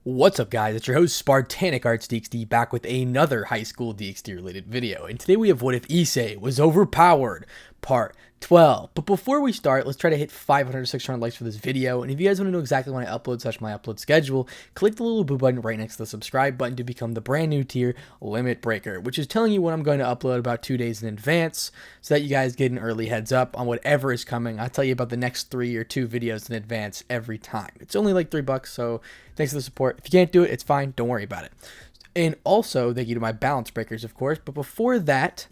What's up, guys? It's your host Spartanic Arts DxD back with another high school DxD related video, and today we have What If Issei Was Overpowered Part 12. But before we start, let's try to hit 500 to 600 likes for this video, and if you guys want to know exactly when I upload / my upload schedule, click the little blue button right next to the subscribe button to become the brand new tier Limit Breaker, which is telling you when I'm going to upload about 2 days in advance so that you guys get an early heads up on whatever is coming. I'll tell you about the next 3 or 2 videos in advance every time. It's only like $3, so thanks for the support. If you can't do it, it's fine. Don't worry about it. And also, thank you to my balance breakers, of course. But before that,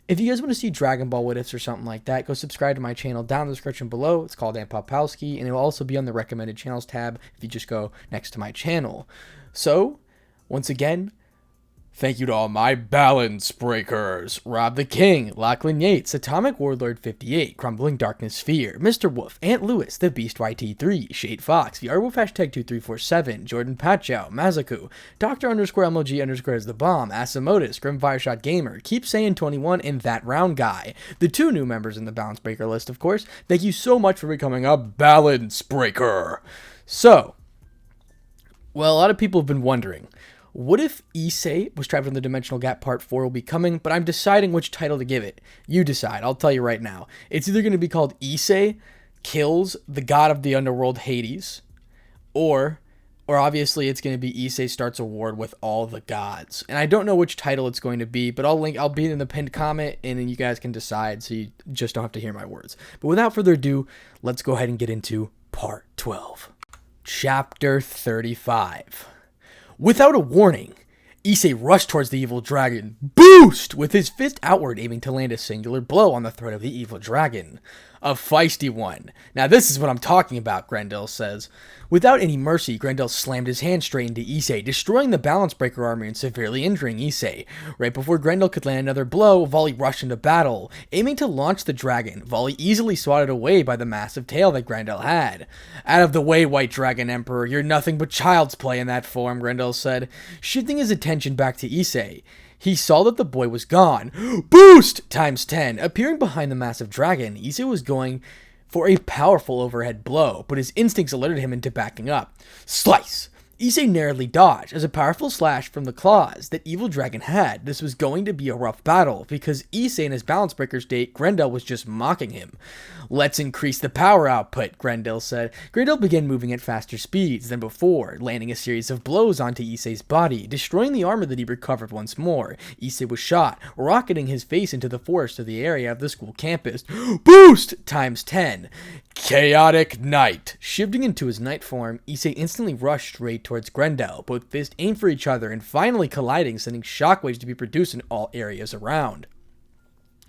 if you guys want to see Dragon Ball What Ifs or something like that, go subscribe to my channel down in the description below. It's called Ampopowski, and it will also be on the recommended channels tab if you just go next to my channel. So, once again, thank you to all my balance breakers. Rob the King, Lachlan Yates, Atomic Warlord 58, Crumbling Darkness Sphere, Mr. Wolf, Ant Lewis, The Beast YT3, Shade Fox, VRWolf #2347, Jordan Pachow, Mazaku, Dr. _MLG_ is the bomb, Asimodus, Grim Fireshot Gamer, Keep Saying 21, and That Round Guy. The 2 new members in the balance breaker list, of course. Thank you so much for becoming a balance breaker. So, well, a lot of people have been wondering, what if Issei Was Trapped in the Dimensional Gap Part 4 will be coming, but I'm deciding which title to give it. You decide. I'll tell you right now. It's either going to be called Issei Kills the God of the Underworld Hades, or obviously it's going to be Issei Starts a War with All the Gods. And I don't know which title it's going to be, but I'll be in the pinned comment, and then you guys can decide, so you just don't have to hear my words. But without further ado, let's go ahead and get into Part 12. Chapter 35. Without a warning, Issei rushed towards the evil dragon, boost, with his fist outward, aiming to land a singular blow on the throat of the evil dragon. A feisty one. Now this is what I'm talking about, Grendel says. Without any mercy, Grendel slammed his hand straight into Issei, destroying the balance breaker armor and severely injuring Issei. Right before Grendel could land another blow, Volley rushed into battle, aiming to launch the dragon. Volley easily swatted away by the massive tail that Grendel had. Out of the way, White Dragon Emperor, you're nothing but child's play in that form, Grendel said, shifting his attention back to Issei. He saw that the boy was gone. Boost! Times 10. Appearing behind the massive dragon, Issei was going for a powerful overhead blow, but his instincts alerted him into backing up. Slice! Issei narrowly dodged as a powerful slash from the claws that evil dragon had. This was going to be a rough battle because Issei in his balance breaker state, Grendel was just mocking him. Let's increase the power output, Grendel said. Grendel began moving at faster speeds than before, landing a series of blows onto Issei's body, destroying the armor that he recovered once more. Issei was shot, rocketing his face into the forest of the area of the school campus. Boost! Times 10. Chaotic Night. Shifting into his night form, Issei instantly rushed straight towards Grendel, both fists aimed for each other and finally colliding, sending shockwaves to be produced in all areas around.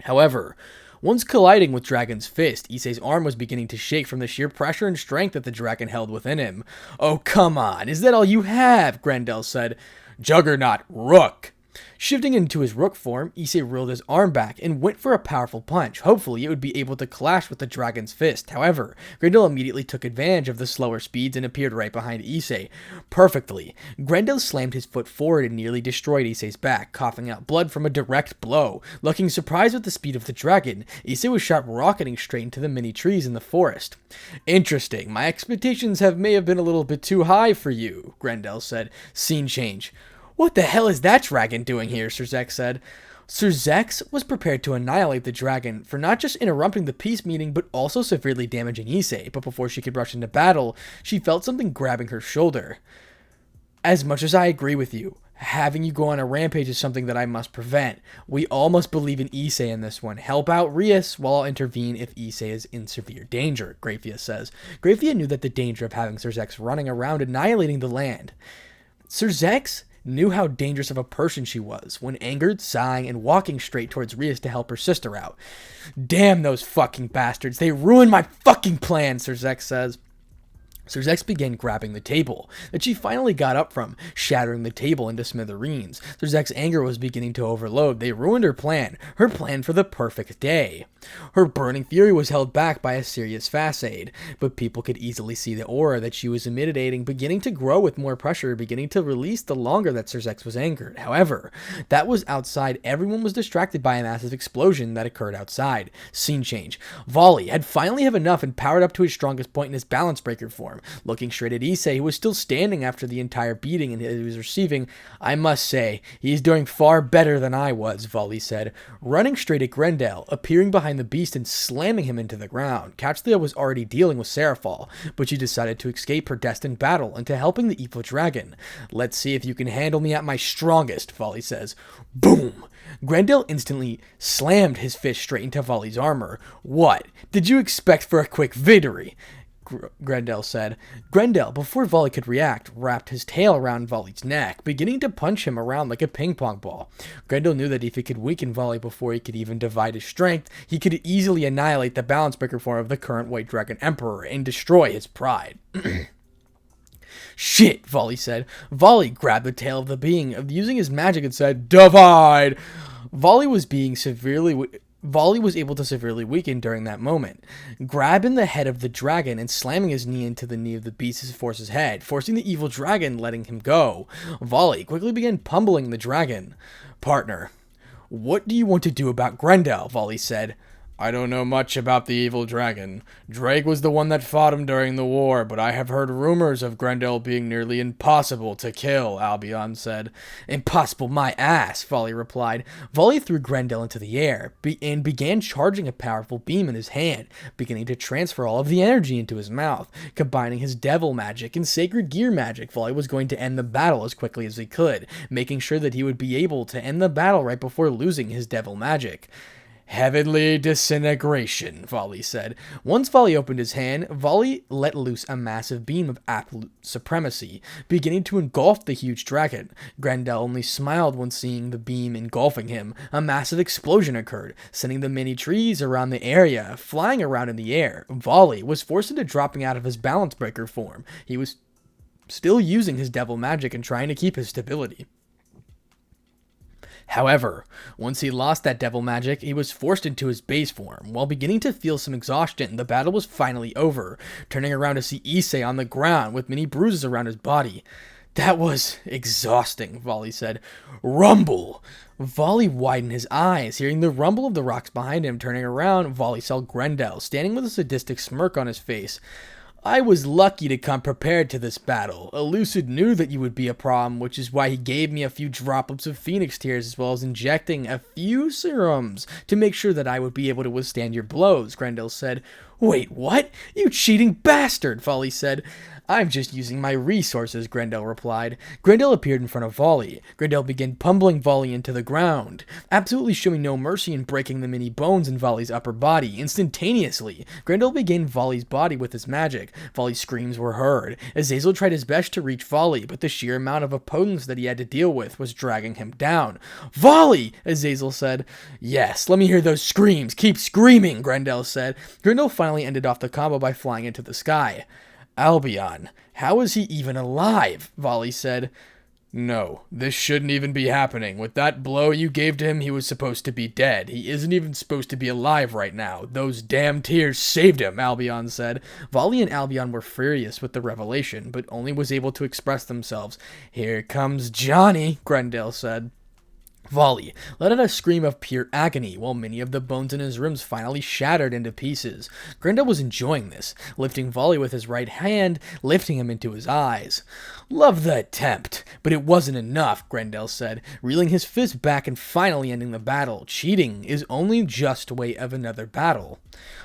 However, once colliding with Dragon's fist, Issei's arm was beginning to shake from the sheer pressure and strength that the dragon held within him. Oh, come on, is that all you have? Grendel said. Juggernaut, Rook. Shifting into his rook form, Issei reeled his arm back and went for a powerful punch. Hopefully, it would be able to clash with the dragon's fist. However, Grendel immediately took advantage of the slower speeds and appeared right behind Issei. Perfectly. Grendel slammed his foot forward and nearly destroyed Issei's back, coughing out blood from a direct blow. Looking surprised with the speed of the dragon, Issei was shot rocketing straight into the many trees in the forest. Interesting. My expectations may have been a little bit too high for you, Grendel said. Scene change. What the hell is that dragon doing here? Sir Zex said. Sir Zex was prepared to annihilate the dragon for not just interrupting the peace meeting, but also severely damaging Issei. But before she could rush into battle, she felt something grabbing her shoulder. As much as I agree with you, having you go on a rampage is something that I must prevent. We all must believe in Issei in this one. Help out Rias while I'll intervene if Issei is in severe danger, Grafia says. Grafia knew that the danger of having Sir Zex running around annihilating the land. Sir Zex knew how dangerous of a person she was, when angered, sighing, and walking straight towards Rias to help her sister out. Damn those fucking bastards, they ruined my fucking plan, Sir Zex says. Sir Zex began grabbing the table that she finally got up from, shattering the table into smithereens. Sir Zex's anger was beginning to overload. They ruined her plan for the perfect day. Her burning fury was held back by a serious facade, but people could easily see the aura that she was emitting beginning to grow with more pressure, beginning to release the longer that Sir Zex was angered. However, that was outside. Everyone was distracted by a massive explosion that occurred outside. Scene change. Volley had finally had enough and powered up to his strongest point in his balance breaker form. Looking straight at Issei, who was still standing after the entire beating he was receiving, "I must say, he's doing far better than I was," Volley said, running straight at Grendel, appearing behind the beast and slamming him into the ground. Catzlia was already dealing with Seraphol, but she decided to escape her destined battle into helping the evil dragon. "Let's see if you can handle me at my strongest," Volley says. Boom! Grendel instantly slammed his fist straight into Volley's armor. "What did you expect for a quick victory?" Grendel said. Grendel, before Volley could react, wrapped his tail around Volley's neck, beginning to punch him around like a ping pong ball. Grendel knew that if he could weaken Volley before he could even divide his strength, he could easily annihilate the balance breaker form of the current White Dragon Emperor and destroy his pride. "Shit," Volley said. Volley grabbed the tail of the being, using his magic, and said, "Divide!" Volley was able to severely weaken during that moment, grabbing the head of the dragon and slamming his knee into the knee of the beast's force's head, forcing the evil dragon, letting him go. Volley quickly began pummeling the dragon. "Partner, what do you want to do about Grendel?" Volley said. "I don't know much about the evil dragon. Drake was the one that fought him during the war, but I have heard rumors of Grendel being nearly impossible to kill," Albion said. "Impossible my ass," Volley replied. Volley threw Grendel into the air and began charging a powerful beam in his hand, beginning to transfer all of the energy into his mouth. Combining his devil magic and sacred gear magic, Volley was going to end the battle as quickly as he could, making sure that he would be able to end the battle right before losing his devil magic. "Heavenly disintegration," Volley said. Once Volley opened his hand, Volley let loose a massive beam of absolute supremacy, beginning to engulf the huge dragon. Grendel only smiled when seeing the beam engulfing him. A massive explosion occurred, sending the many trees around the area flying around in the air. Volley was forced into dropping out of his balance breaker form. He was still using his devil magic and trying to keep his stability. However, once he lost that devil magic, he was forced into his base form. While beginning to feel some exhaustion, the battle was finally over, turning around to see Issei on the ground with many bruises around his body. "That was exhausting," Volley said. "Rumble!" Volley widened his eyes, hearing the rumble of the rocks behind him. Turning around, Volley saw Grendel, standing with a sadistic smirk on his face. "I was lucky to come prepared to this battle. Elucid knew that you would be a problem, which is why he gave me a few droplets of phoenix tears as well as injecting a few serums to make sure that I would be able to withstand your blows," Grendel said. "Wait, what? You cheating bastard," Volley said. "I'm just using my resources," Grendel replied. Grendel appeared in front of Volley. Grendel began pummeling Volley into the ground, absolutely showing no mercy in breaking the many bones in Volley's upper body. Instantaneously, Grendel began Volley's body with his magic. Volley's screams were heard. Azazel tried his best to reach Volley, but the sheer amount of opponents that he had to deal with was dragging him down. "Volley!" Azazel said. "Yes, let me hear those screams. Keep screaming," Grendel said. Grendel finally ended off the combo by flying into the sky. "Albion, how is he even alive?" Volley said. "No, this shouldn't even be happening. With that blow you gave to him, he was supposed to be dead. He isn't even supposed to be alive right now. Those damn tears saved him," Albion said. Volley and Albion were furious with the revelation, but only was able to express themselves. "Here comes Johnny," Grendel said. Volley let out a scream of pure agony while many of the bones in his ribs finally shattered into pieces. Grendel was enjoying this, lifting Volley with his right hand, lifting him into his eyes. "Love the attempt, but it wasn't enough," Grendel said, reeling his fist back and finally ending the battle. "Cheating is only just way of another battle."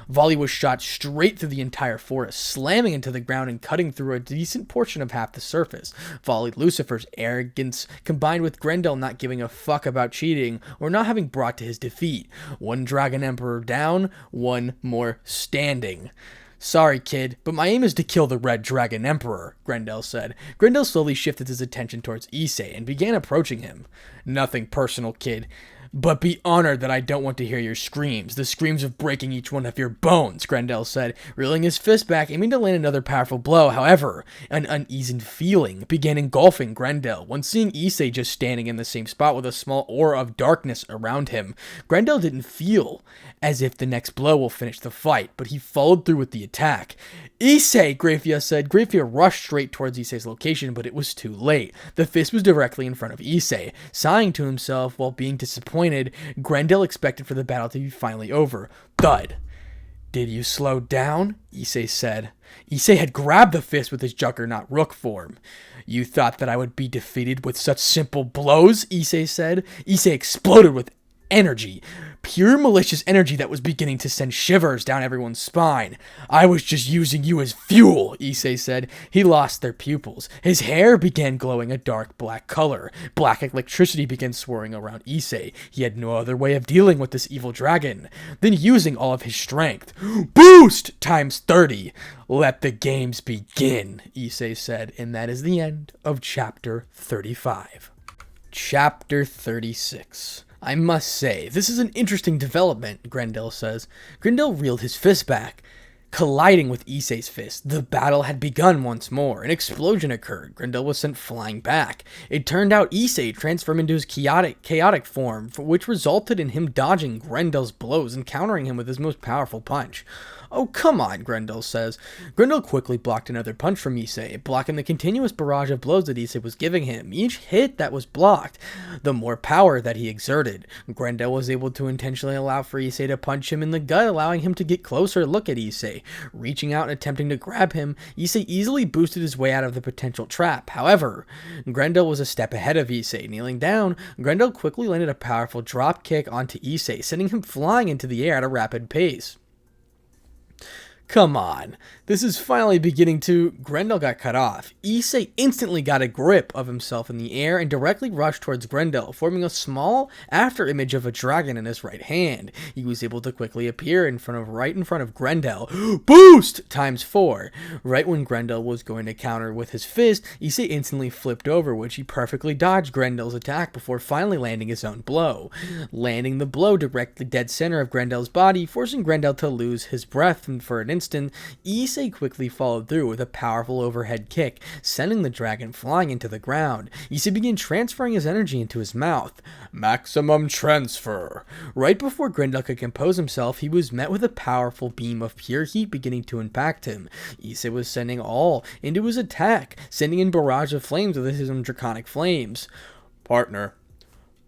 Volley was shot straight through the entire forest, slamming into the ground and cutting through a decent portion of half the surface. Lucifer's arrogance combined with Grendel not giving a fuck about cheating or not having brought to his defeat. One Dragon Emperor down, one more standing. "Sorry, kid, but my aim is to kill the Red Dragon Emperor," Grendel said. Grendel slowly shifted his attention towards Issei and began approaching him. "Nothing personal, kid. But be honored that I don't want to hear your screams. The screams of breaking each one of your bones," Grendel said, reeling his fist back, aiming to land another powerful blow. However, an uneasy feeling began engulfing Grendel when seeing Issei just standing in the same spot with a small aura of darkness around him. Grendel didn't feel as if the next blow will finish the fight, but he followed through with the attack. "Issei!" Grafia said. Grafia rushed straight towards Issei's location, but it was too late. The fist was directly in front of Issei. Sighing to himself while being disappointed, Grendel expected for the battle to be finally over. Thud. Did you slow down? Issei said. Issei had grabbed the fist with his juggernaut rook form. You thought that I would be defeated with such simple blows? Issei said. Issei exploded with energy. Pure malicious energy that was beginning to send shivers down everyone's spine. I was just using you as fuel, Issei said. He lost their pupils. His hair began glowing a dark black color. Black electricity began swirling around Issei. He had no other way of dealing with this evil dragon. Then using all of his strength. Boost times 30. Let the games begin, Issei said. And that is the end of chapter 35. Chapter 36. I must say, this is an interesting development, Grendel says. Grendel reeled his fist back, colliding with Issei's fist. The battle had begun once more. An explosion occurred. Grendel was sent flying back. It turned out Issei transformed into his chaotic form, which resulted in him dodging Grendel's blows and countering him with his most powerful punch. Oh, come on, Grendel says. Grendel quickly blocked another punch from Issei, blocking the continuous barrage of blows that Issei was giving him. Each hit that was blocked, the more power that he exerted. Grendel was able to intentionally allow for Issei to punch him in the gut, allowing him to get closer look at Issei. Reaching out and attempting to grab him, Issei easily boosted his way out of the potential trap. However, Grendel was a step ahead of Issei. Kneeling down, Grendel quickly landed a powerful drop kick onto Issei, sending him flying into the air at a rapid pace. Come on, this is finally beginning to... Grendel got cut off. Issei instantly got a grip of himself in the air and directly rushed towards Grendel, forming a small after-image of a dragon in his right hand. He was able to quickly appear right in front of Grendel. Boost! Times 4. Right when Grendel was going to counter with his fist, Issei instantly flipped over, which he perfectly dodged Grendel's attack before finally landing his own blow. Landing the blow directly dead center of Grendel's body, forcing Grendel to lose his breath for an instant. Issei quickly followed through with a powerful overhead kick, sending the dragon flying into the ground. Issei began transferring his energy into his mouth. Maximum transfer. Right before Grendel could compose himself, he was met with a powerful beam of pure heat beginning to impact him. Issei was sending all into his attack, sending in barrage of flames with his own draconic flames. Partner,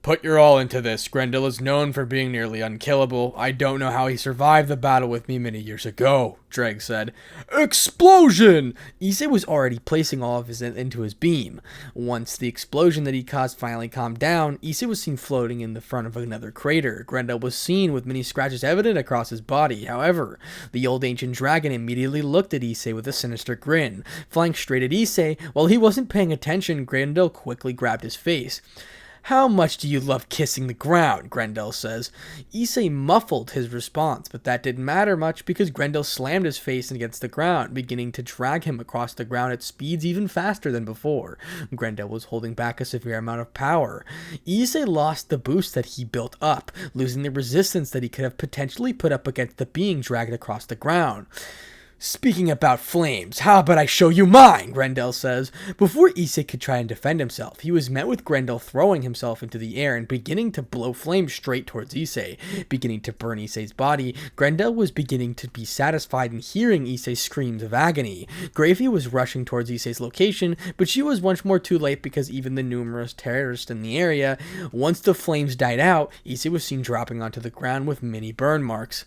put your all into this. Grendel is known for being nearly unkillable. I don't know how he survived the battle with me many years ago, Dreg said. Explosion! Issei was already placing all of his into his beam. Once the explosion that he caused finally calmed down, Issei was seen floating in the front of another crater. Grendel was seen with many scratches evident across his body. However, the old ancient dragon immediately looked at Issei with a sinister grin. Flying straight at Issei, while he wasn't paying attention, Grendel quickly grabbed his face. How much do you love kissing the ground? Grendel says. Issei muffled his response, but that didn't matter much because Grendel slammed his face against the ground, beginning to drag him across the ground at speeds even faster than before. Grendel was holding back a severe amount of power. Issei lost the boost that he built up, losing the resistance that he could have potentially put up against the being dragged across the ground. Speaking about flames, how about I show you mine, Grendel says. Before Issei could try and defend himself, he was met with Grendel throwing himself into the air and beginning to blow flames straight towards Issei. Beginning to burn Issei's body, Grendel was beginning to be satisfied in hearing Issei's screams of agony. Gravy was rushing towards Issei's location, but she was once more too late because even the numerous terrorists in the area, once the flames died out, Issei was seen dropping onto the ground with many burn marks.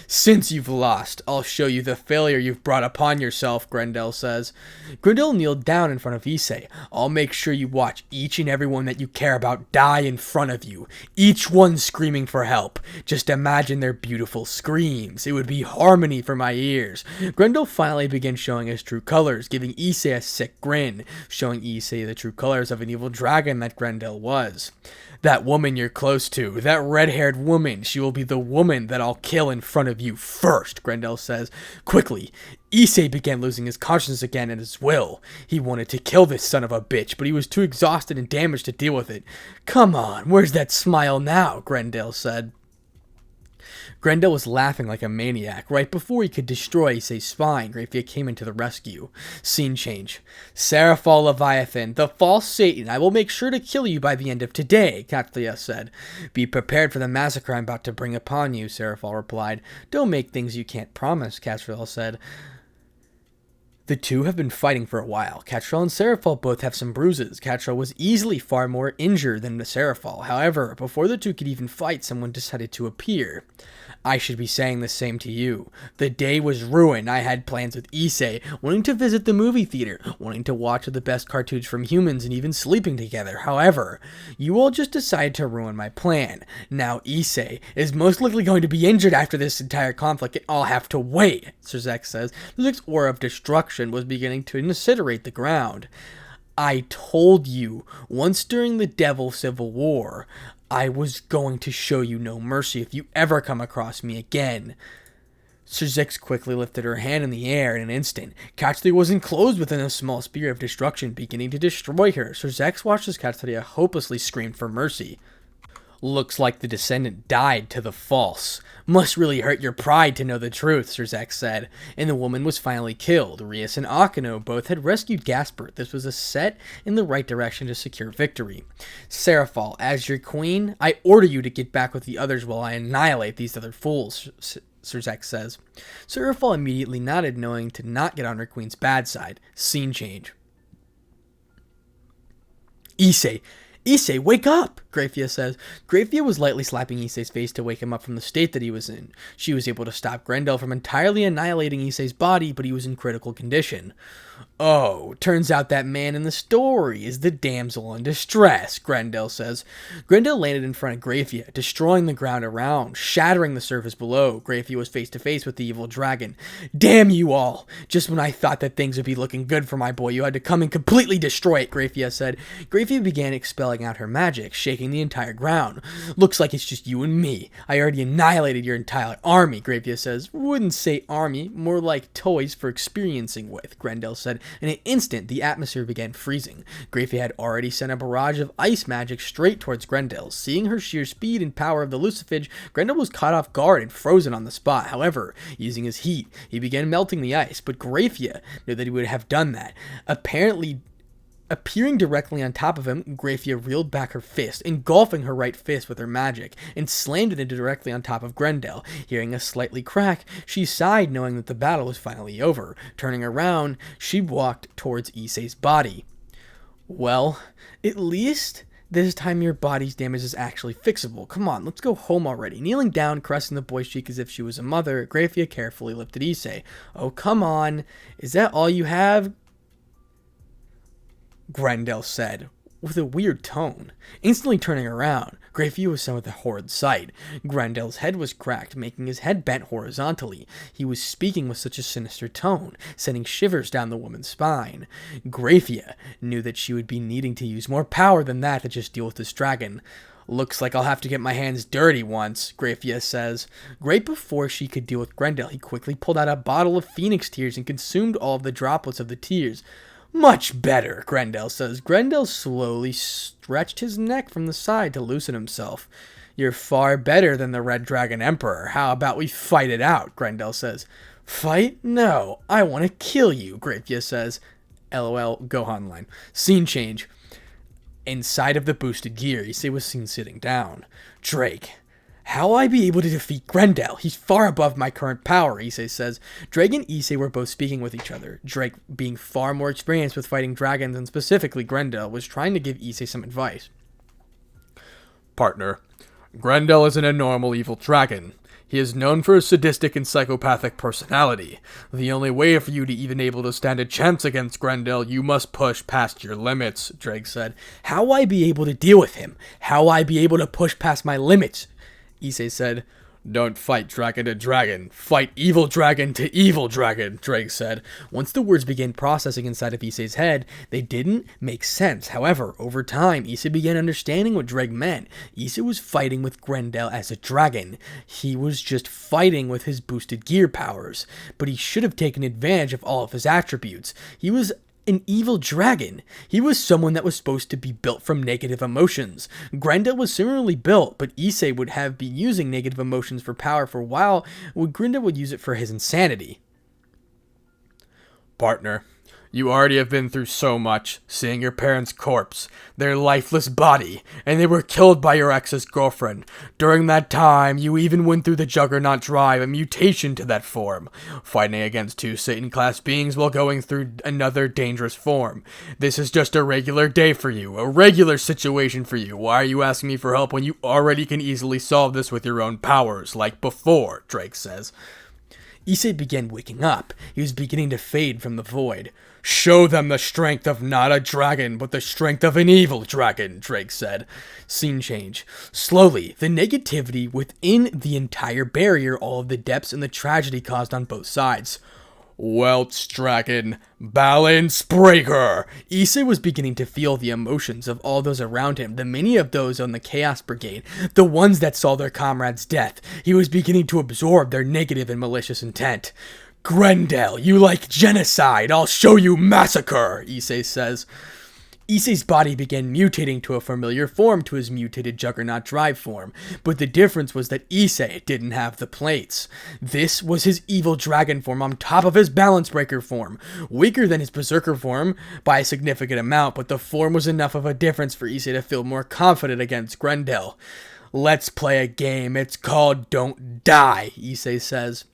Since you've lost, I'll show you the failure you've brought upon yourself, Grendel says. Grendel kneeled down in front of Issei. I'll make sure you watch each and every one that you care about die in front of you, each one screaming for help. Just imagine their beautiful screams. It would be harmony for my ears. Grendel finally began showing his true colors, giving Issei a sick grin, showing Issei the true colors of an evil dragon that Grendel was. That woman you're close to, that red-haired woman, she will be the woman that I'll kill in front of you first, Grendel says. Quickly, Issei began losing his consciousness again and his will. He wanted to kill this son of a bitch, but he was too exhausted and damaged to deal with it. Come on, where's that smile now? Grendel said. Grendel was laughing like a maniac. Right before he could destroy Issei's spine, Grafia came into the rescue. Scene change. Seraphal Leviathan, the false Satan, I will make sure to kill you by the end of today, Catlia said. Be prepared for the massacre I'm about to bring upon you, Seraphal replied. Don't make things you can't promise, Castriel said. The two have been fighting for a while. Catrell and Seraphol both have some bruises. Catrell was easily far more injured than Seraphol. However, before the two could even fight, someone decided to appear. I should be saying the same to you. The day was ruined. I had plans with Issei, wanting to visit the movie theater, wanting to watch the best cartoons from humans, and even sleeping together. However, you all just decided to ruin my plan. Now Issei is most likely going to be injured after this entire conflict, and I'll have to wait, Zerzek says. Zerzek's aura of destruction was beginning to incinerate the ground. I told you, once during the Devil Civil War, I was going to show you no mercy if you ever come across me again. Zerzek quickly lifted her hand in the air in an instant. Katsuya was enclosed within a small spear of destruction, beginning to destroy her. Zerzek watched as Katsuya hopelessly screamed for mercy. Looks like the descendant died to the false. Must really hurt your pride to know the truth, Zerzek said. And the woman was finally killed. Rias and Akano both had rescued Gasper. This was a set in the right direction to secure victory. Seraphol, as your queen, I order you to get back with the others while I annihilate these other fools, Zerzek says. Seraphol immediately nodded, knowing to not get on her queen's bad side. Scene change. Issei, wake up, Grafia says. Grafia was lightly slapping Issei's face to wake him up from the state that he was in. She was able to stop Grendel from entirely annihilating Issei's body, but he was in critical condition. Oh, turns out that man in the story is the damsel in distress, Grendel says. Grendel landed in front of Grafia, destroying the ground around, shattering the surface below. Grafia was face to face with the evil dragon. Damn you all! Just when I thought that things would be looking good for my boy, you had to come and completely destroy it, Grafia said. Grafia began expelling out her magic, shaking the entire ground. Looks like it's just you and me. I already annihilated your entire army, Grafia says. Wouldn't say army, more like toys for experiencing with, Grendel said. In an instant, the atmosphere began freezing. Grafia had already sent a barrage of ice magic straight towards Grendel. Seeing her sheer speed and power of the Lucifer, Grendel was caught off guard and frozen on the spot. However, using his heat, he began melting the ice, but Grafia knew that he would have done that. Appearing directly on top of him, Grafia reeled back her fist, engulfing her right fist with her magic, and slammed it into directly on top of Grendel. Hearing a slightly crack, she sighed, knowing that the battle was finally over. Turning around, she walked towards Issei's body. Well, at least this time your body's damage is actually fixable. Come on, let's go home already. Kneeling down, caressing the boy's cheek as if she was a mother, Grafia carefully lifted Issei. Oh, come on. Is that all you have? Grendel said, with a weird tone. Instantly turning around, Grafia was sent with a horrid sight. Grendel's head was cracked, making his head bent horizontally. He was speaking with such a sinister tone, sending shivers down the woman's spine. Grafia knew that she would be needing to use more power than that to just deal with this dragon. Looks like I'll have to get my hands dirty once, Grafia says. Right before she could deal with Grendel, he quickly pulled out a bottle of phoenix tears and consumed all of the droplets of the tears. Much better, Grendel says. Grendel slowly stretched his neck from the side to loosen himself. You're far better than the Red Dragon Emperor. How about we fight it out, Grendel says. Fight? No, I want to kill you, Grafia says. LOL, Gohan line. Scene change. Inside of the boosted gear, Issei was seen sitting down. Drake. How will I be able to defeat Grendel? He's far above my current power, Issei says. Drake and Issei were both speaking with each other. Drake, being far more experienced with fighting dragons, and specifically Grendel, was trying to give Issei some advice. Partner, Grendel isn't a normal evil dragon. He is known for his sadistic and psychopathic personality. The only way for you to even able to stand a chance against Grendel, you must push past your limits, Drake said. How will I be able to deal with him? How will I be able to push past my limits? Issei said. Don't fight dragon to dragon. Fight evil dragon to evil dragon, Drake said. Once the words began processing inside of Issei's head, they didn't make sense. However, over time, Issei began understanding what Drake meant. Issei was fighting with Grendel as a dragon. He was just fighting with his boosted gear powers. But he should have taken advantage of all of his attributes. He was an evil dragon. He was someone that was supposed to be built from negative emotions. Grendel was similarly built, but Issei would have been using negative emotions for power for a while, when Grendel would use it for his insanity. Partner, You already have been through so much, seeing your parents' corpse, their lifeless body, and they were killed by your ex's girlfriend. During that time, you even went through the Juggernaut Drive, a mutation to that form, fighting against 2 Satan-class beings while going through another dangerous form. This is just a regular day for you, a regular situation for you. Why are you asking me for help when you already can easily solve this with your own powers, like before, Drake says. Issei began waking up. He was beginning to fade from the void. Show them the strength of not a dragon, but the strength of an evil dragon, Drake said. Scene change. Slowly, the negativity within the entire barrier, all of the depths and the tragedy caused on both sides. Welt's dragon, balance breaker. Issei was beginning to feel the emotions of all those around him, the many of those on the Chaos Brigade, the ones that saw their comrade's death. He was beginning to absorb their negative and malicious intent. Grendel, you like genocide, I'll show you massacre, Issei says. Issei's body began mutating to a familiar form to his mutated Juggernaut Drive form, but the difference was that Issei didn't have the plates. This was his evil dragon form on top of his balance breaker form, weaker than his berserker form by a significant amount, but the form was enough of a difference for Issei to feel more confident against Grendel. Let's play a game, it's called Don't Die, Issei says.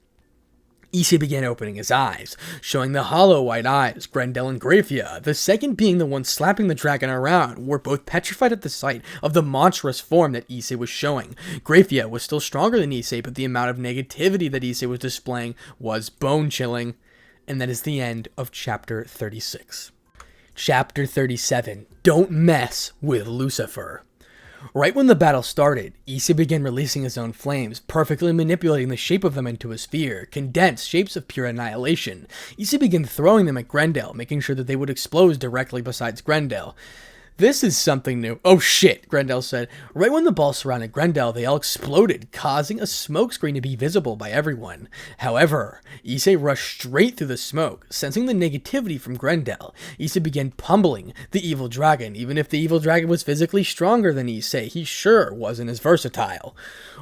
Issei began opening his eyes, showing the hollow white eyes. Grendel and Grafia, the second being the one slapping the dragon around, were both petrified at the sight of the monstrous form that Issei was showing. Grafia was still stronger than Issei, but the amount of negativity that Issei was displaying was bone-chilling. And that is the end of Chapter 36. Chapter 37, Don't Mess with Lucifer. Right when the battle started, Issei began releasing his own flames, perfectly manipulating the shape of them into a sphere, condensed shapes of pure annihilation. Issei began throwing them at Grendel, making sure that they would explode directly beside Grendel. This is something new. Oh shit, Grendel said. Right when the ball surrounded Grendel, they all exploded, causing a smoke screen to be visible by everyone. However, Issei rushed straight through the smoke, sensing the negativity from Grendel. Issei began pummeling the evil dragon. Even if the evil dragon was physically stronger than Issei, he sure wasn't as versatile.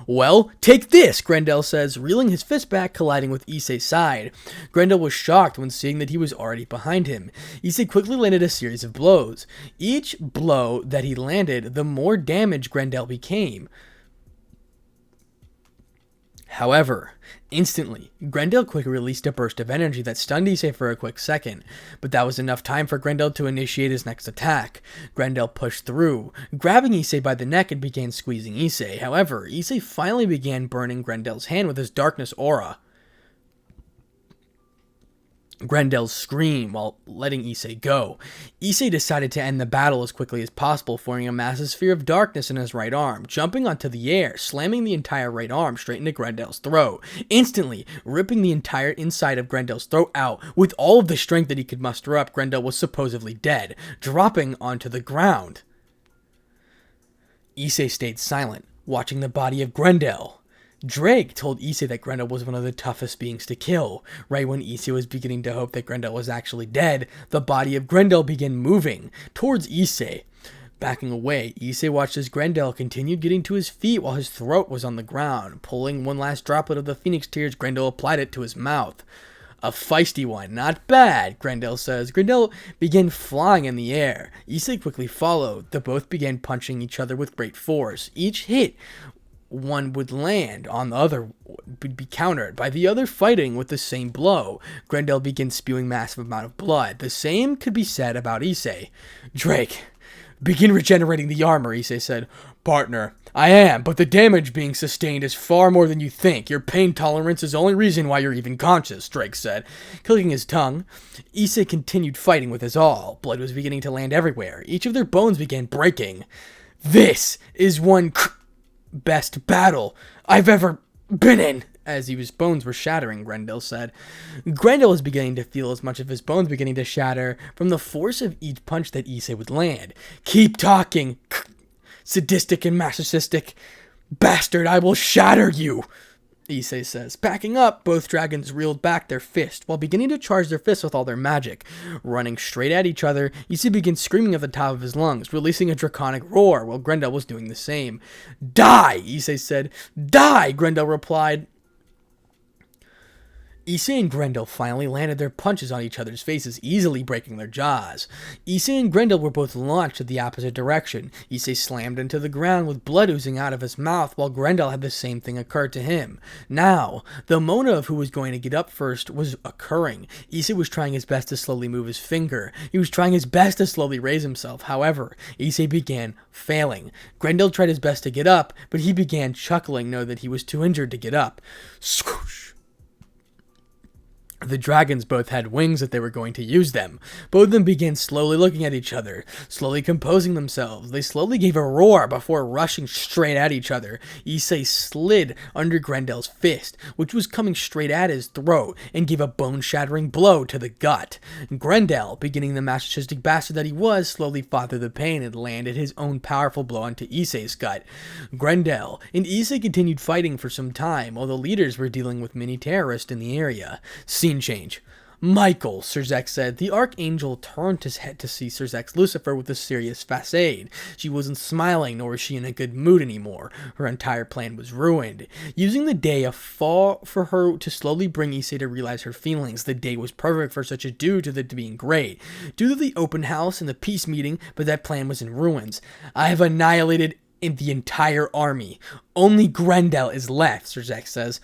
Well, take this, Grendel says, reeling his fist back, colliding with Issei's side. Grendel was shocked when seeing that he was already behind him. Issei quickly landed a series of blows. Each blow that he landed, the more damage Grendel became. However, instantly, Grendel quickly released a burst of energy that stunned Issei for a quick second, but that was enough time for Grendel to initiate his next attack. Grendel pushed through, grabbing Issei by the neck and began squeezing Issei. However, Issei finally began burning Grendel's hand with his darkness aura. Grendel screamed while letting Issei go. Issei decided to end the battle as quickly as possible, forming a massive sphere of darkness in his right arm, jumping onto the air, slamming the entire right arm straight into Grendel's throat, instantly ripping the entire inside of Grendel's throat out. With all of the strength that he could muster up, Grendel was supposedly dead, dropping onto the ground. Issei stayed silent, watching the body of Grendel. Drake told Issei that Grendel was one of the toughest beings to kill. Right when Issei was beginning to hope that Grendel was actually dead, the body of Grendel began moving towards Issei. Backing away, Issei watched as Grendel continued getting to his feet while his throat was on the ground. Pulling one last droplet of the phoenix tears, Grendel applied it to his mouth. A feisty one, not bad, Grendel says. Grendel began flying in the air. Issei quickly followed. The both began punching each other with great force. Each hit one would land on the other would be countered by the other fighting with the same blow. Grendel began spewing massive amount of blood. The same could be said about Issei. Drake, begin regenerating the armor, Issei said. Partner, I am, but the damage being sustained is far more than you think. Your pain tolerance is the only reason why you're even conscious, Drake said. Clicking his tongue, Issei continued fighting with his all. Blood was beginning to land everywhere. Each of their bones began breaking. This is one best battle I've ever been in. As his bones were shattering, Grendel said. Grendel was beginning to feel as much of his bones beginning to shatter from the force of each punch that Issei would land. Keep talking, sadistic and masochistic bastard, I will shatter you, Issei says. Backing up, both dragons reeled back their fist while beginning to charge their fists with all their magic. Running straight at each other, Issei began screaming at the top of his lungs, releasing a draconic roar while Grendel was doing the same. Die, Issei said. Die, Grendel replied. Issei and Grendel finally landed their punches on each other's faces, easily breaking their jaws. Issei and Grendel were both launched in the opposite direction. Issei slammed into the ground with blood oozing out of his mouth, while Grendel had the same thing occur to him. Now, the Mona of who was going to get up first was occurring. Issei was trying his best to slowly move his finger. He was trying his best to slowly raise himself. However, Issei began failing. Grendel tried his best to get up, but he began chuckling, knowing that he was too injured to get up. Swoosh! The dragons both had wings that they were going to use them. Both of them began slowly looking at each other, slowly composing themselves. They slowly gave a roar before rushing straight at each other. Issei slid under Grendel's fist, which was coming straight at his throat, and gave a bone-shattering blow to the gut. Grendel, beginning the masochistic bastard that he was, slowly fought through the pain and landed his own powerful blow onto Issei's gut. Grendel and Issei continued fighting for some time, while the leaders were dealing with many terrorists in the area. Scene change. Michael, Sir-Zek said. The Archangel turned his head to see Sir-Zek's Lucifer with a serious facade. She wasn't smiling, nor was she in a good mood anymore. Her entire plan was ruined. Using the day for her to slowly bring Issei to realize her feelings, the day was perfect for such a due to it being great. Due to the open house and the peace meeting, but that plan was in ruins. I have annihilated the entire army. Only Grendel is left, Sir-Zek says.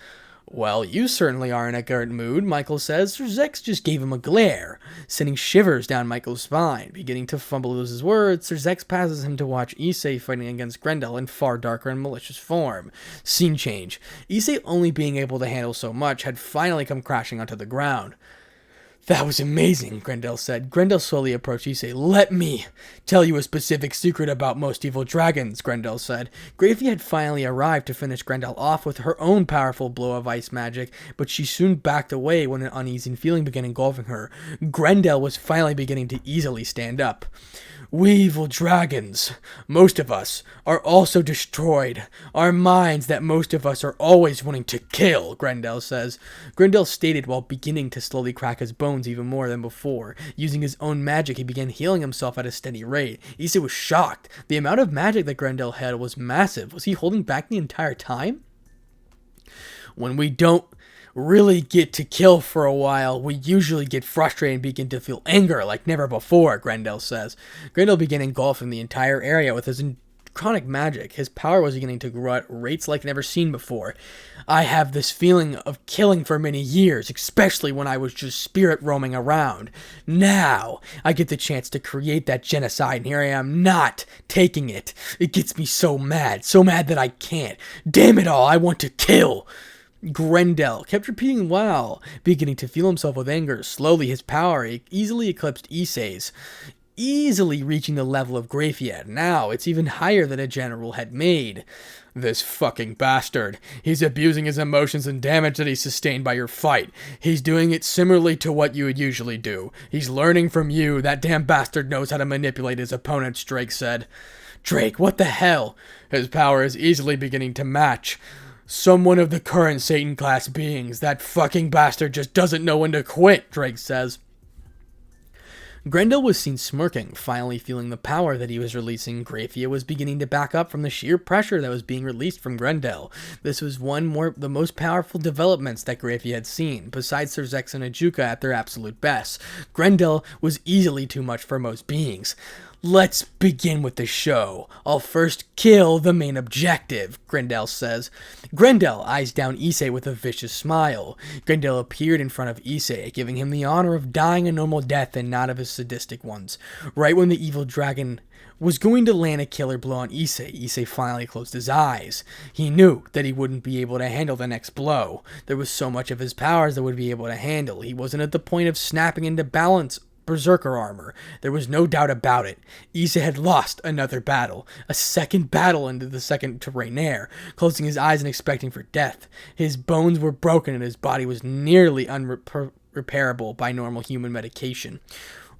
Well, you certainly are in a good mood, Michael says. Sir-Zek just gave him a glare, sending shivers down Michael's spine. Beginning to fumble his words, Sir-Zek passes him to watch Issei fighting against Grendel in far darker and malicious form. Scene change. Issei, only being able to handle so much, had finally come crashing onto the ground. That was amazing, Grendel said. Grendel slowly approached Issei. Let me tell you a specific secret about most evil dragons, Grendel said. Grafia had finally arrived to finish Grendel off with her own powerful blow of ice magic, but she soon backed away when an uneasy feeling began engulfing her. Grendel was finally beginning to easily stand up. We evil dragons, most of us, are also destroyed. Our minds that most of us are always wanting to kill, Grendel says. Grendel stated while beginning to slowly crack his bones even more than before. Using his own magic, he began healing himself at a steady rate. Issei was shocked. The amount of magic that Grendel had was massive. Was he holding back the entire time? When we don't really get to kill for a while, we usually get frustrated and begin to feel anger like never before, Grendel says. Grendel began engulfing the entire area with his chronic magic. His power was beginning to grow at rates like never seen before. I have this feeling of killing for many years, especially when I was just spirit roaming around. Now, I get the chance to create that genocide, and here I am not taking it. It gets me so mad that I can't. Damn it all, I want to kill. Grendel kept repeating wow, beginning to feel himself with anger. Slowly, his power easily eclipsed Issei's, easily reaching the level of Grafia. Now, it's even higher than a general had made. This fucking bastard. He's abusing his emotions and damage that he sustained by your fight. He's doing it similarly to what you would usually do. He's learning from you. That damn bastard knows how to manipulate his opponents, Drake said. Drake, what the hell? His power is easily beginning to match someone of the current Satan class beings. That fucking bastard just doesn't know when to quit, Drake says. Grendel was seen smirking, finally feeling the power that he was releasing. Grafia was beginning to back up from the sheer pressure that was being released from Grendel. This was the most powerful developments that Grafia had seen, besides Sir-Zek and Ajuka at their absolute best. Grendel was easily too much for most beings. Let's begin with the show. I'll first kill the main objective, Grendel says. Grendel eyes down Issei with a vicious smile. Grendel appeared in front of Issei, giving him the honor of dying a normal death and not of his sadistic ones. Right when the evil dragon was going to land a killer blow on Issei, Issei finally closed his eyes. He knew that he wouldn't be able to handle the next blow. There was so much of his powers that would be able to handle. He wasn't at the point of snapping into balance berserker armor. There was no doubt about it. Issei had lost another battle, a second battle into the second terrain air, closing his eyes and expecting for death. His bones were broken and his body was nearly unrepairable by normal human medication.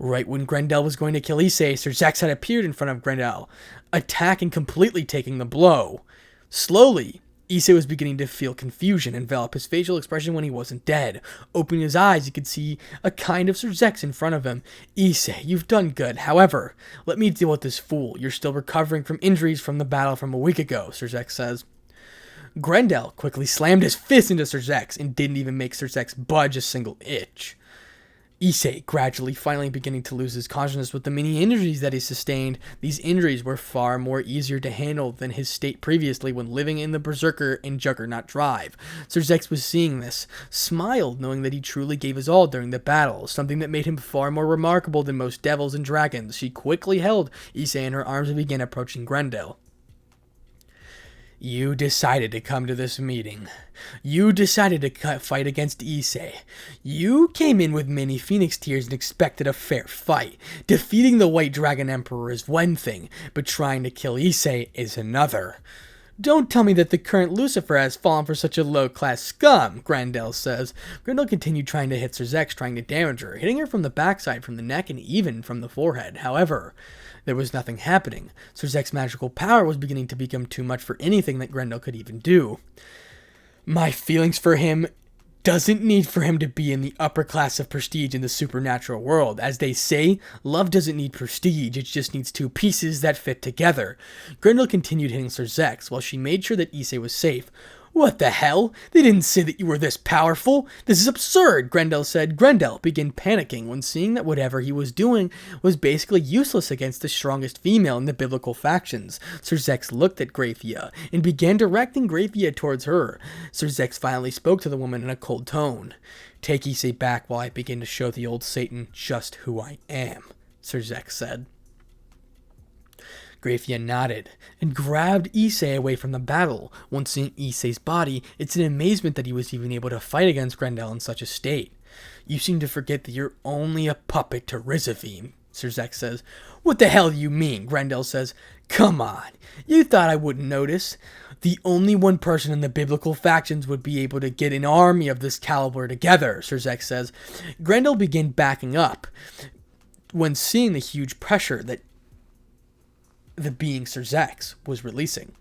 Right when Grendel was going to kill Issei, Sir-Zek had appeared in front of Grendel, attacking, completely taking the blow. Slowly, Issei was beginning to feel confusion envelop his facial expression when he wasn't dead. Opening his eyes, he could see a kind of Sir-Zek in front of him. Issei, you've done good. However, let me deal with this fool. You're still recovering from injuries from the battle from a week ago, Sir-Zek says. Grendel quickly slammed his fist into Sir Zex and didn't even make Sir Zex budge a single inch. Issei gradually finally beginning to lose his consciousness with the many injuries that he sustained. These injuries were far more easier to handle than his state previously when living in the Berserker and Juggernaut Drive. Sir Zex was seeing this, smiled knowing that he truly gave his all during the battle, something that made him far more remarkable than most devils and dragons. She quickly held Issei in her arms and began approaching Grendel. You decided to come to this meeting. You decided to fight against Issei. You came in with many phoenix tears and expected a fair fight. Defeating the White Dragon Emperor is one thing, but trying to kill Issei is another. Don't tell me that the current Lucifer has fallen for such a low-class scum, Grendel says. Grendel continued trying to hit Sir Zex, trying to damage her, hitting her from the backside, from the neck, and even from the forehead. However, there was nothing happening. Sir Zex's magical power was beginning to become too much for anything that Grendel could even do. My feelings for him doesn't need for him to be in the upper class of prestige in the supernatural world. As they say, love doesn't need prestige, it just needs two pieces that fit together. Grendel continued hitting Sir Zex while she made sure that Issei was safe. What the hell? They didn't say that you were this powerful. This is absurd, Grendel said. Grendel began panicking when seeing that whatever he was doing was basically useless against the strongest female in the biblical factions. Sir Zex looked at Grafia and began directing Grafia towards her. Sir Zex finally spoke to the woman in a cold tone. Take Issei back while I begin to show the old Satan just who I am, Sir Zex said. Grafia nodded and grabbed Issei away from the battle. Once seeing Issei's body, it's an amazement that he was even able to fight against Grendel in such a state. You seem to forget that you're only a puppet to Rizavim, Sir Zex says. What the hell do you mean? Grendel says. Come on, you thought I wouldn't notice. The only one person in the biblical factions would be able to get an army of this caliber together, Sir Zex says. Grendel began backing up when seeing the huge pressure that the being Sir Zex was releasing.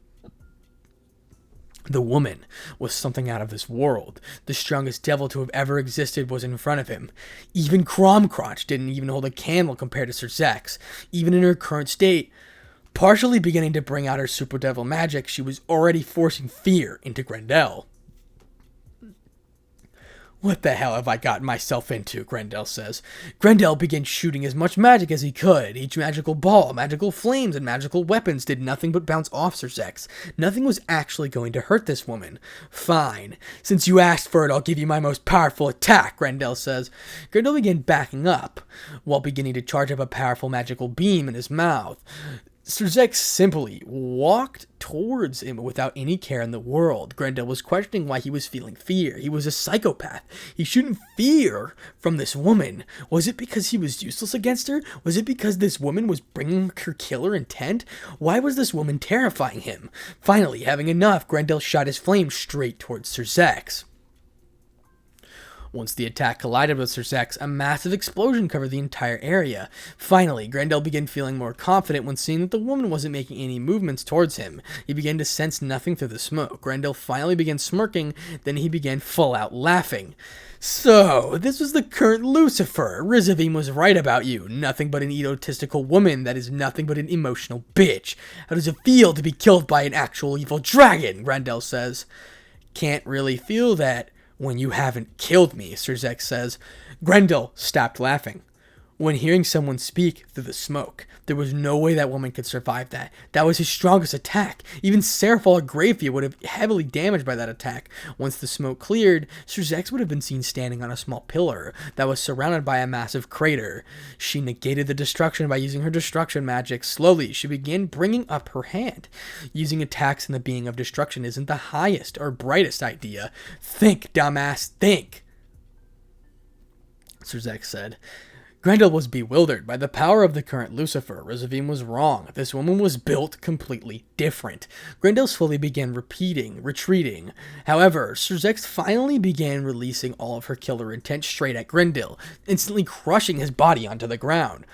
The woman was something out of this world. The strongest devil to have ever existed was in front of him. Even Cromcrotch didn't even hold a candle compared to Sir Zex. Even in her current state, partially beginning to bring out her super devil magic, she was already forcing fear into Grendel. What the hell have I gotten myself into, Grendel says. Grendel began shooting as much magic as he could. Each magical ball, magical flames, and magical weapons did nothing but bounce off Sir Zex. Nothing was actually going to hurt this woman. Fine. Since you asked for it, I'll give you my most powerful attack, Grendel says. Grendel began backing up, while beginning to charge up a powerful magical beam in his mouth. Sir Zex simply walked towards him without any care in the world. Grendel was questioning why he was feeling fear. He was a psychopath. He shouldn't fear from this woman. Was it because he was useless against her? Was it because this woman was bringing her killer intent? Why was this woman terrifying him? Finally, having enough, Grendel shot his flame straight towards Sir Zex. Once the attack collided with Sir Zex, a massive explosion covered the entire area. Finally, Grendel began feeling more confident when seeing that the woman wasn't making any movements towards him. He began to sense nothing through the smoke. Grendel finally began smirking, then he began full-out laughing. So, this was the current Lucifer. Rizavim was right about you. Nothing but an egotistical woman that is nothing but an emotional bitch. How does it feel to be killed by an actual evil dragon? Grendel says. Can't really feel that when you haven't killed me, Sir Zex says. Grendel stopped laughing. When hearing someone speak through the smoke, there was no way that woman could survive that. That was his strongest attack. Even Seraphal or Grafia would have heavily damaged by that attack. Once the smoke cleared, Sir Zex would have been seen standing on a small pillar that was surrounded by a massive crater. She negated the destruction by using her destruction magic. Slowly, she began bringing up her hand. Using attacks in the being of destruction isn't the highest or brightest idea. Think, dumbass, think, Sir Zex said. Grendel was bewildered by the power of the current Lucifer. Rizavim was wrong. This woman was built completely different. Grendel slowly began retreating. However, Sir Zex finally began releasing all of her killer intent straight at Grendel, instantly crushing his body onto the ground.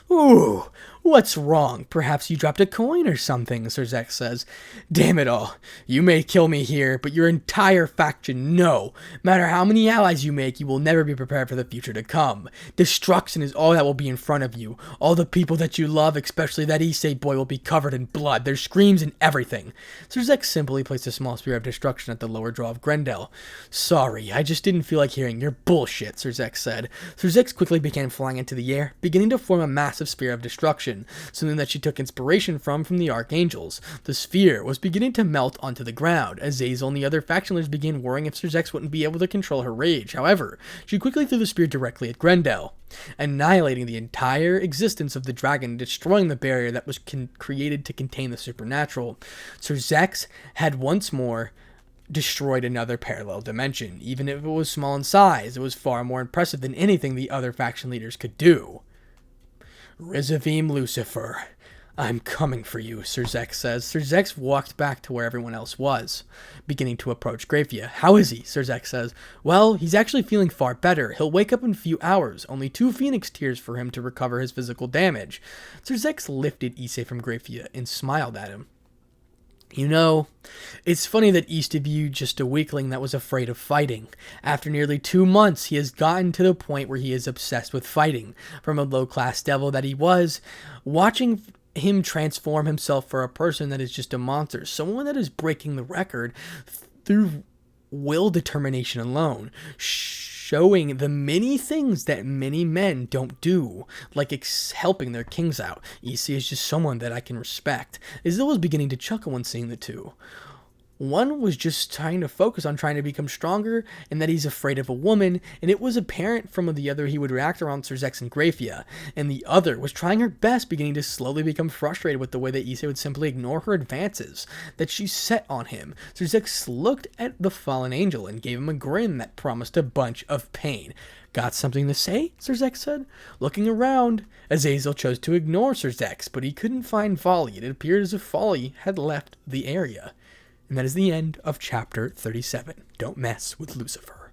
Ooh, What's wrong? Perhaps you dropped a coin or something, Zerzek says. Damn it all. You may kill me here, but your entire faction, no. Matter how many allies you make, you will never be prepared for the future to come. Destruction is all that will be in front of you. All the people that you love, especially that Issei boy, will be covered in blood. There's screams and everything. Zerzek simply placed a small spear of destruction at the lower jaw of Grendel. Sorry, I just didn't feel like hearing your bullshit, Zerzek said. Zerzek quickly began flying into the air, beginning to form a massive spear of destruction. Something that she took inspiration from the archangels. The sphere was beginning to melt onto the ground. Azazel and the other faction leaders began worrying if Zerzek wouldn't be able to control her rage. However, she quickly threw the spear directly at Grendel, annihilating the entire existence of the dragon, destroying the barrier that was created to contain the supernatural. Zerzek had once more destroyed another parallel dimension. Even if it was small in size, it was far more impressive than anything the other faction leaders could do. Rizavim Lucifer, I'm coming for you, Zerzek says. Zerzek walked back to where everyone else was, beginning to approach Grafia. How is he? Zerzek says. Well, he's actually feeling far better. He'll wake up in a few hours. Only 2 phoenix tears for him to recover his physical damage. Zerzek lifted Issei from Grafia and smiled at him. You know, it's funny that East of you just a weakling that was afraid of fighting. After nearly 2 months, he has gotten to the point where he is obsessed with fighting. From a low-class devil that he was, watching him transform himself for a person that is just a monster. Someone that is breaking the record through will determination alone. Showing the many things that many men don't do, like helping their kings out. Issei is just someone that I can respect. Azil was beginning to chuckle when seeing the two. One was just trying to focus on trying to become stronger, and that he's afraid of a woman, and it was apparent from the other he would react around Zerzek and Grafia, and the other was trying her best, beginning to slowly become frustrated with the way that Issei would simply ignore her advances, that she set on him. Zerzek looked at the fallen angel and gave him a grin that promised a bunch of pain. Got something to say? Zerzek said. Looking around, Azazel chose to ignore Zerzek, but he couldn't find Folly. It appeared as if Folly had left the area. And that is the end of chapter 37. Don't mess with Lucifer.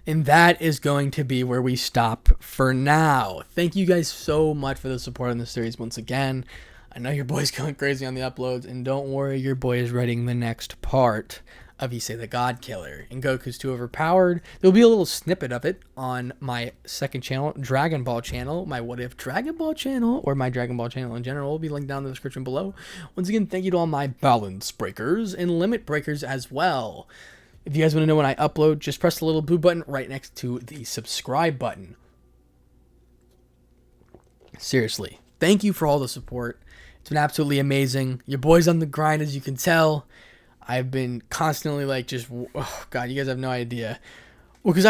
And that is going to be where we stop for now. Thank you guys so much for the support on this series once again. I know your boy's going crazy on the uploads, and don't worry, your boy is writing the next part of Issei the God Killer. And Goku's too overpowered. There'll be a little snippet of it on my second channel, Dragon Ball channel, my What If Dragon Ball channel, or my Dragon Ball channel in general. Will be linked down in the description below. Once again, thank you to all my balance breakers and limit breakers as well. If you guys want to know when I upload, just press the little blue button right next to the subscribe button. Seriously, thank you for all the support. It's been absolutely amazing. Your boy's on the grind, as you can tell. I've been constantly like just, oh God, you guys have no idea. Well, because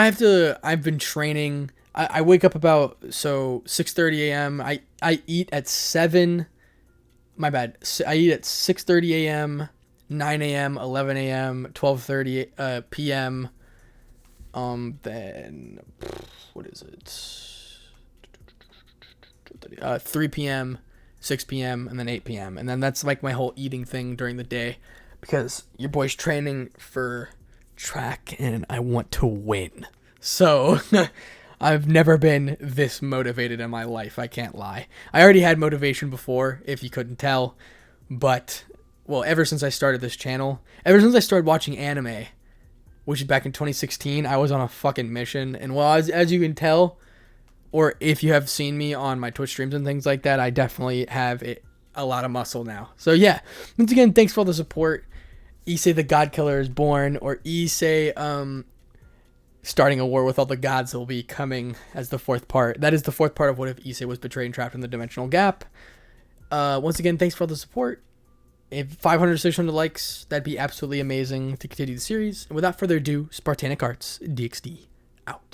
I've been training. I wake up about, 6:30 a.m. I eat at 7, my bad. I eat at 6:30 a.m., 9 a.m., 11 a.m., 12:30 p.m. Then, what is it? 3 p.m., 6 p.m., and then 8 p.m. And then that's like my whole eating thing during the day. Because your boy's training for track and I want to win. So, I've never been this motivated in my life, I can't lie. I already had motivation before, if you couldn't tell. But, well, ever since I started this channel, ever since I started watching anime, which is back in 2016, I was on a fucking mission. And well, as you can tell, or if you have seen me on my Twitch streams and things like that, I definitely have a lot of muscle now. So yeah, once again, thanks for all the support. Issei the God Killer is born, or Issei starting a war with all the gods will be coming as the 4th part. That is the 4th part of What If Issei Was Betrayed and Trapped in the Dimensional Gap. Once again, thanks for all the support. If 500 600 likes, that'd be absolutely amazing to continue the series. And without further ado, Spartanic Arts DxD out.